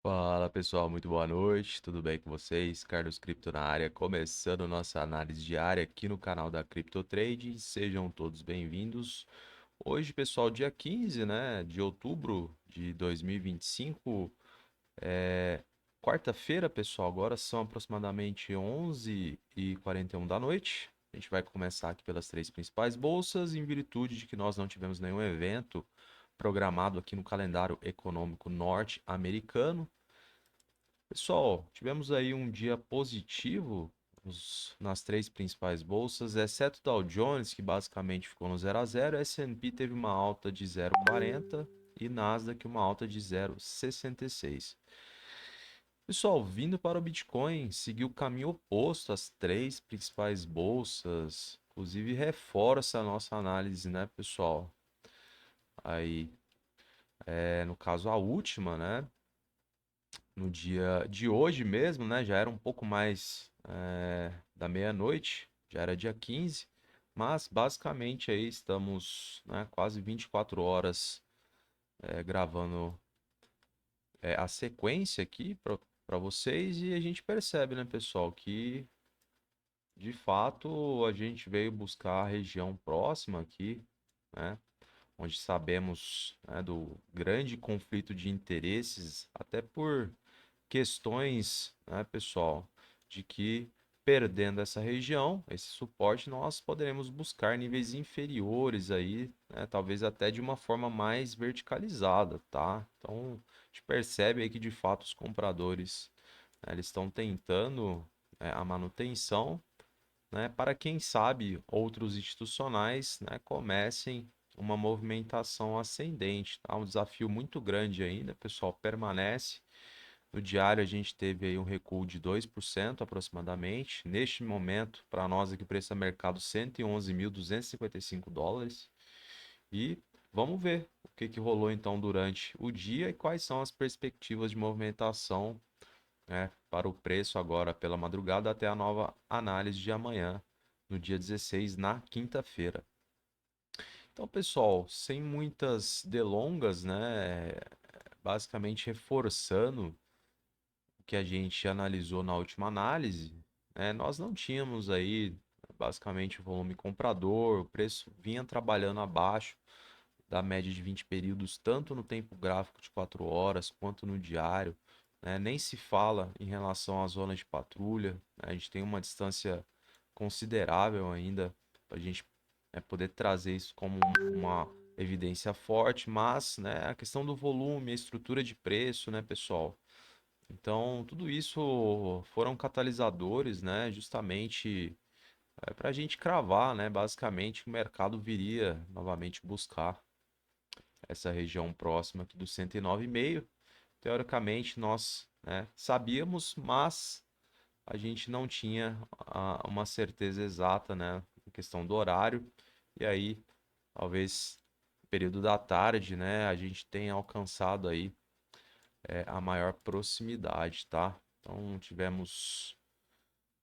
Fala pessoal, muito boa noite, tudo bem com vocês? Carlos Cripto na área, começando nossa análise diária aqui no canal da Crypto Trade. Sejam todos bem-vindos. Hoje, pessoal, dia 15, né, de outubro de 2025, é quarta-feira, pessoal. Agora são aproximadamente 11h41 da noite. A gente vai começar aqui pelas três principais bolsas, em virtude de que nós não tivemos nenhum evento programado aqui no calendário econômico norte-americano. Pessoal, tivemos aí um dia positivo nas três principais bolsas, exceto o Dow Jones, que basicamente ficou no 0 a 0. S&P teve uma alta de 0,40 e Nasdaq uma alta de 0,66. Pessoal, vindo para o Bitcoin, seguiu o caminho oposto às três principais bolsas, inclusive reforça a nossa análise, né, pessoal? Aí, no caso a última, né? No dia de hoje mesmo, né? Já era um pouco mais da meia-noite, já era dia 15, mas basicamente aí estamos, né, quase 24 horas gravando a sequência aqui para vocês e a gente percebe, né, pessoal, que de fato a gente veio buscar a região próxima aqui, né? Onde sabemos, né, do grande conflito de interesses, até por questões, né, pessoal, de que perdendo essa região, esse suporte, nós poderemos buscar níveis inferiores aí, né, talvez até de uma forma mais verticalizada, tá? Então, a gente percebe aí que de fato os compradores, né, eles estão tentando a manutenção, né, para quem sabe outros institucionais, né, comecem uma movimentação ascendente, tá? Um desafio muito grande ainda, pessoal, permanece. No diário a gente teve aí um recuo de 2% aproximadamente. Neste momento, para nós aqui, o preço a mercado US$ 111.255. E vamos ver o que rolou então durante o dia e quais são as perspectivas de movimentação, né, para o preço agora pela madrugada até a nova análise de amanhã, no dia 16, na quinta-feira. Então, pessoal, sem muitas delongas, né, basicamente reforçando o que a gente analisou na última análise, né, nós não tínhamos aí basicamente o volume comprador, o preço vinha trabalhando abaixo da média de 20 períodos, tanto no tempo gráfico de 4 horas quanto no diário, né, nem se fala em relação à zona de patrulha, né, a gente tem uma distância considerável ainda para a gente poder trazer isso como uma evidência forte, mas, né, a questão do volume, a estrutura de preço, né, pessoal? Então, tudo isso foram catalisadores, né, justamente para a gente cravar, né, basicamente, que o mercado viria novamente buscar essa região próxima aqui do 109,5. Teoricamente, nós, né, sabíamos, mas a gente não tinha uma certeza exata, né, em questão do horário. E aí, talvez, no período da tarde, né, a gente tenha alcançado aí a maior proximidade, tá? Então tivemos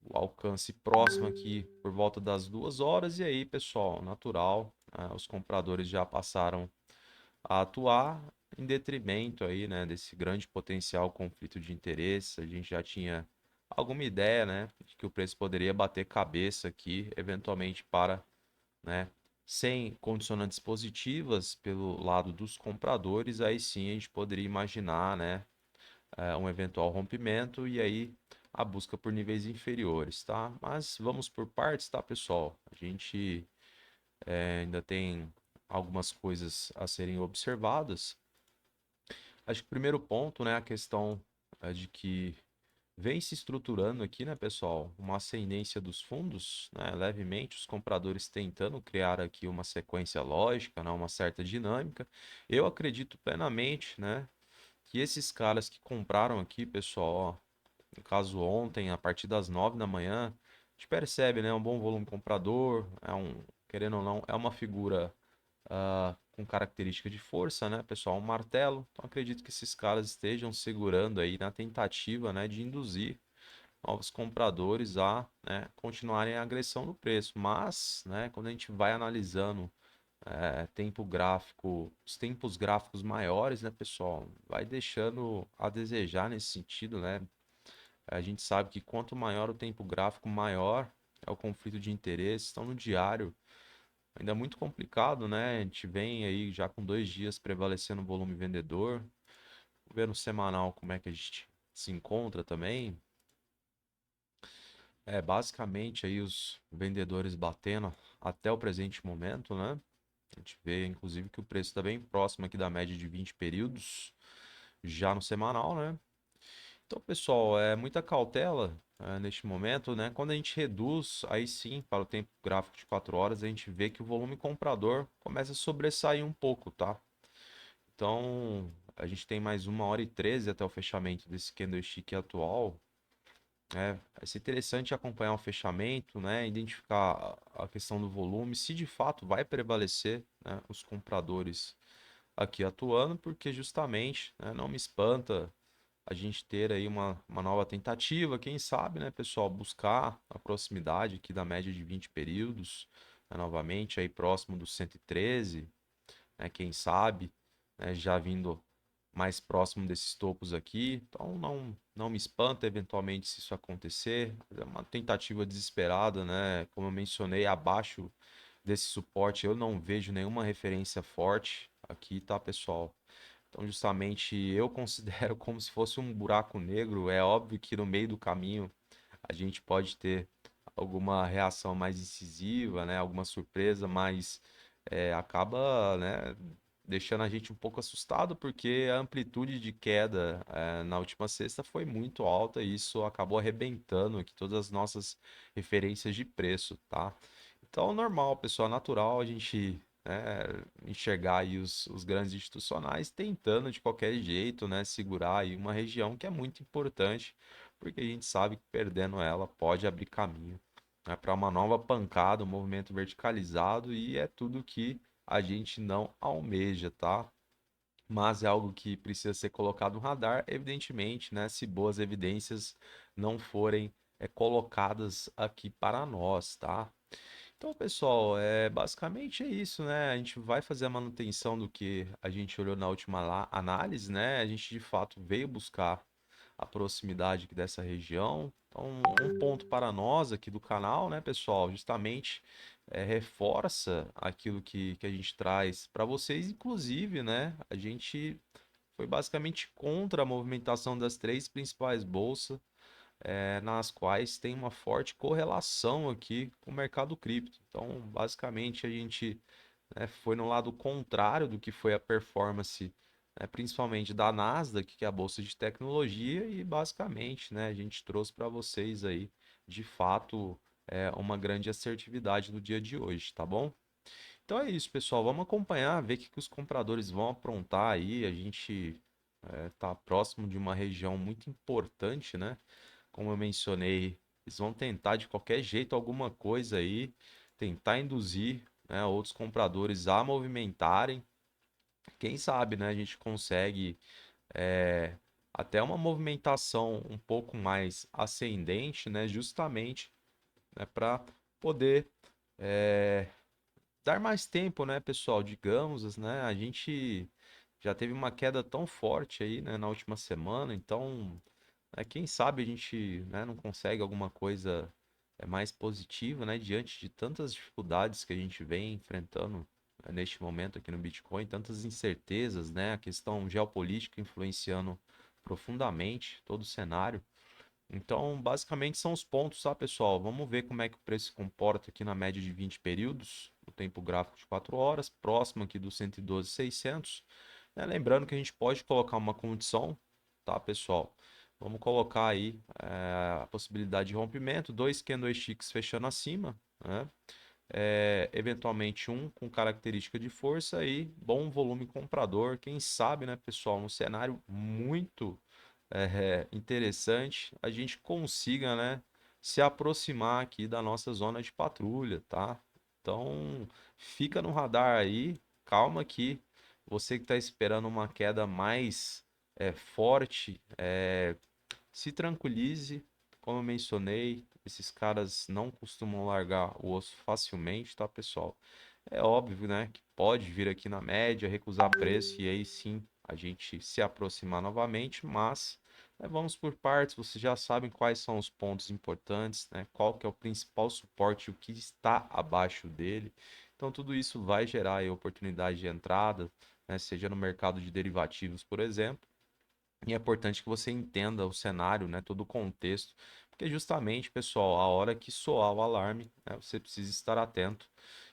o alcance próximo aqui por volta das 2 horas, e aí, pessoal, natural, os compradores já passaram a atuar em detrimento aí, né, desse grande potencial conflito de interesses. A gente já tinha alguma ideia, né, de que o preço poderia bater cabeça aqui, eventualmente para, né, sem condicionantes positivas pelo lado dos compradores, aí sim a gente poderia imaginar, né, um eventual rompimento e aí a busca por níveis inferiores, tá? Mas vamos por partes, tá, pessoal? A gente ainda tem algumas coisas a serem observadas. Acho que o primeiro ponto, né, a questão de que vem se estruturando aqui, né, pessoal, uma ascendência dos fundos, né, levemente, os compradores tentando criar aqui uma sequência lógica, né, uma certa dinâmica. Eu acredito plenamente, né, que esses caras que compraram aqui, pessoal, ó, no caso ontem, a partir das 9 da manhã, a gente percebe, né, um bom volume comprador, querendo ou não, é uma figura com característica de força, né, pessoal, um martelo. Então acredito que esses caras estejam segurando aí na tentativa, né, de induzir novos compradores a, né, continuarem a agressão no preço. Mas, né, quando a gente vai analisando tempo gráfico, os tempos gráficos maiores, né, pessoal, vai deixando a desejar nesse sentido, né? A gente sabe que quanto maior o tempo gráfico, maior é o conflito de interesses. Então, no diário, ainda é muito complicado, né? A gente vem aí já com 2 dias prevalecendo o volume vendedor. Ver no semanal como é que a gente se encontra também. Basicamente aí os vendedores batendo até o presente momento, né? A gente vê, inclusive, que o preço está bem próximo aqui da média de 20 períodos, já no semanal, né? Então, pessoal, é muita cautela neste momento, né? Quando a gente reduz, aí sim, para o tempo gráfico de 4 horas, a gente vê que o volume comprador começa a sobressair um pouco, tá? Então, a gente tem mais 1h13 até o fechamento desse candlestick atual. Vai ser interessante acompanhar o fechamento, né? Identificar a questão do volume, se de fato vai prevalecer, né, os compradores aqui atuando, porque justamente, né, não me espanta a gente ter aí uma nova tentativa, quem sabe, né, pessoal, buscar a proximidade aqui da média de 20 períodos, né, novamente aí próximo dos 113, né, quem sabe, né, já vindo mais próximo desses topos aqui. Então não me espanta eventualmente se isso acontecer. É uma tentativa desesperada, né? Como eu mencionei, abaixo desse suporte eu não vejo nenhuma referência forte aqui, tá, pessoal? Então, justamente eu considero como se fosse um buraco negro. É óbvio que no meio do caminho a gente pode ter alguma reação mais incisiva, né? Alguma surpresa, mas acaba, né, deixando a gente um pouco assustado porque a amplitude de queda na última sexta foi muito alta e isso acabou arrebentando aqui todas as nossas referências de preço, tá? Então, normal, pessoal, natural a gente, né, enxergar aí os grandes institucionais tentando de qualquer jeito, né, segurar aí uma região que é muito importante, porque a gente sabe que perdendo ela pode abrir caminho, né, para uma nova pancada, um movimento verticalizado e é tudo que a gente não almeja, tá? Mas é algo que precisa ser colocado no radar, evidentemente, né, se boas evidências não forem colocadas aqui para nós, tá? Então, pessoal, basicamente é isso, né? A gente vai fazer a manutenção do que a gente olhou na última análise, né? A gente de fato veio buscar a proximidade aqui dessa região. Então, um ponto para nós aqui do canal, né, pessoal, justamente reforça aquilo que a gente traz para vocês, inclusive, né? A gente foi basicamente contra a movimentação das três principais bolsas nas quais tem uma forte correlação aqui com o mercado cripto. Então, basicamente, a gente, né, foi no lado contrário do que foi a performance, né, principalmente da Nasdaq, que é a bolsa de tecnologia, e basicamente, né, a gente trouxe para vocês aí, de fato, uma grande assertividade no dia de hoje, tá bom? Então é isso, pessoal. Vamos acompanhar, ver o que os compradores vão aprontar aí. A gente está próximo de uma região muito importante, né? Como eu mencionei, eles vão tentar de qualquer jeito alguma coisa aí, tentar induzir, né, outros compradores a movimentarem. Quem sabe, né, a gente consegue é, até uma movimentação um pouco mais ascendente, né, justamente, né, para poder é, dar mais tempo, né, pessoal? Digamos, né, a gente já teve uma queda tão forte aí, né, na última semana, então quem sabe a gente, né, não consegue alguma coisa mais positiva, né, diante de tantas dificuldades que a gente vem enfrentando neste momento aqui no Bitcoin, tantas incertezas, né, a questão geopolítica influenciando profundamente todo o cenário. Então, basicamente são os pontos, tá, pessoal? Vamos ver como é que o preço se comporta aqui na média de 20 períodos, no tempo gráfico de 4 horas, próximo aqui dos 112,600. Lembrando que a gente pode colocar uma condição, tá, pessoal? Vamos colocar aí a possibilidade de rompimento, dois candlesticks fechando acima, né? Eventualmente um com característica de força e bom volume comprador. Quem sabe, né, pessoal, num cenário muito interessante, a gente consiga, né, se aproximar aqui da nossa zona de patrulha, tá? Então, fica no radar aí, calma que você que está esperando uma queda mais forte, se tranquilize, como eu mencionei, esses caras não costumam largar o osso facilmente, tá, pessoal? É óbvio, né, que pode vir aqui na média, recusar preço e aí sim a gente se aproximar novamente, mas vamos por partes, vocês já sabem quais são os pontos importantes, né, qual que é o principal suporte, o que está abaixo dele. Então tudo isso vai gerar aí oportunidade de entrada, né, seja no mercado de derivativos, por exemplo. E é importante que você entenda o cenário, né, todo o contexto, porque justamente, pessoal, a hora que soar o alarme, né, você precisa estar atento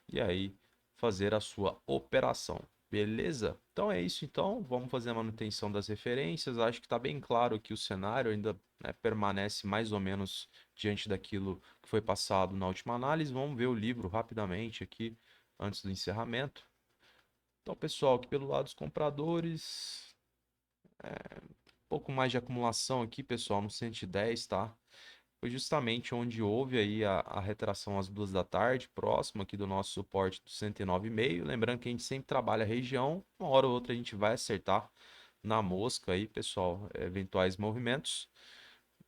e aí fazer a sua operação. Beleza? Então é isso então, vamos fazer a manutenção das referências. Acho que está bem claro que o cenário ainda, né, permanece mais ou menos diante daquilo que foi passado na última análise. Vamos ver o livro rapidamente aqui antes do encerramento. Então, pessoal, aqui pelo lado dos compradores, pouco mais de acumulação aqui, pessoal, no 110, tá? Foi justamente onde houve aí a retração às 2 da tarde, próximo aqui do nosso suporte do 109,5. Lembrando que a gente sempre trabalha a região, uma hora ou outra a gente vai acertar na mosca aí, pessoal, eventuais movimentos.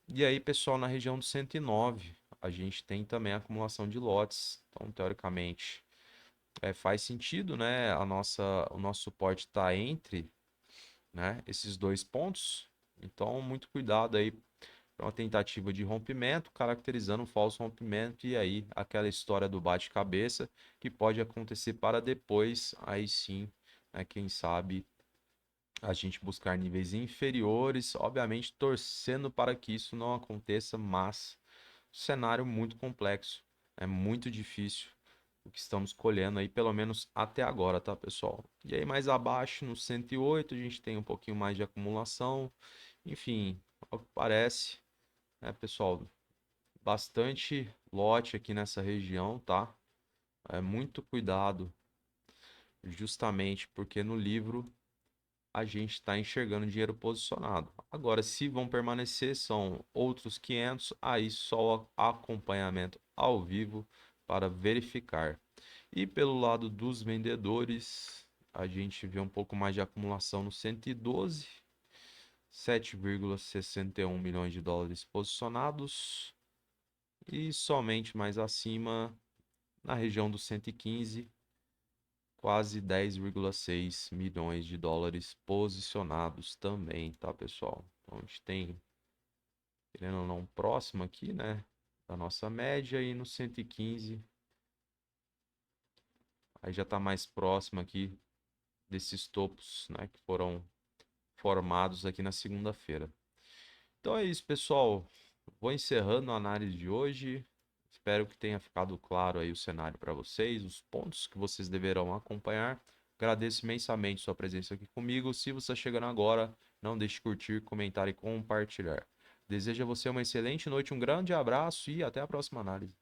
E aí, pessoal, na região do 109, a gente tem também a acumulação de lotes. Então, teoricamente, faz sentido, né? O nosso suporte está entre, né, esses dois pontos. Então, muito cuidado aí para uma tentativa de rompimento, caracterizando um falso rompimento e aí aquela história do bate-cabeça que pode acontecer para depois, aí sim, né, quem sabe a gente buscar níveis inferiores, obviamente torcendo para que isso não aconteça, mas cenário muito complexo, é muito difícil o que estamos colhendo aí, pelo menos até agora, tá, pessoal? E aí mais abaixo, no 108, a gente tem um pouquinho mais de acumulação, enfim, ao que parece, né, pessoal, bastante lote aqui nessa região, tá? Muito cuidado, justamente porque no livro a gente está enxergando dinheiro posicionado. Agora, se vão permanecer, são outros 500, aí só acompanhamento ao vivo para verificar. E pelo lado dos vendedores, a gente vê um pouco mais de acumulação no 112, 7,61 milhões de dólares posicionados. E somente mais acima, na região dos 115, quase 10,6 milhões de dólares posicionados também, tá, pessoal? Então a gente tem, querendo ou não, próximo aqui, né, da nossa média, e no 115, aí já está mais próximo aqui desses topos, né, que foram formados aqui na segunda-feira. Então é isso, pessoal. Vou encerrando a análise de hoje. Espero que tenha ficado claro aí o cenário para vocês, os pontos que vocês deverão acompanhar. Agradeço imensamente sua presença aqui comigo. Se você está chegando agora, não deixe de curtir, comentar e compartilhar. Desejo a você uma excelente noite, um grande abraço e até a próxima análise.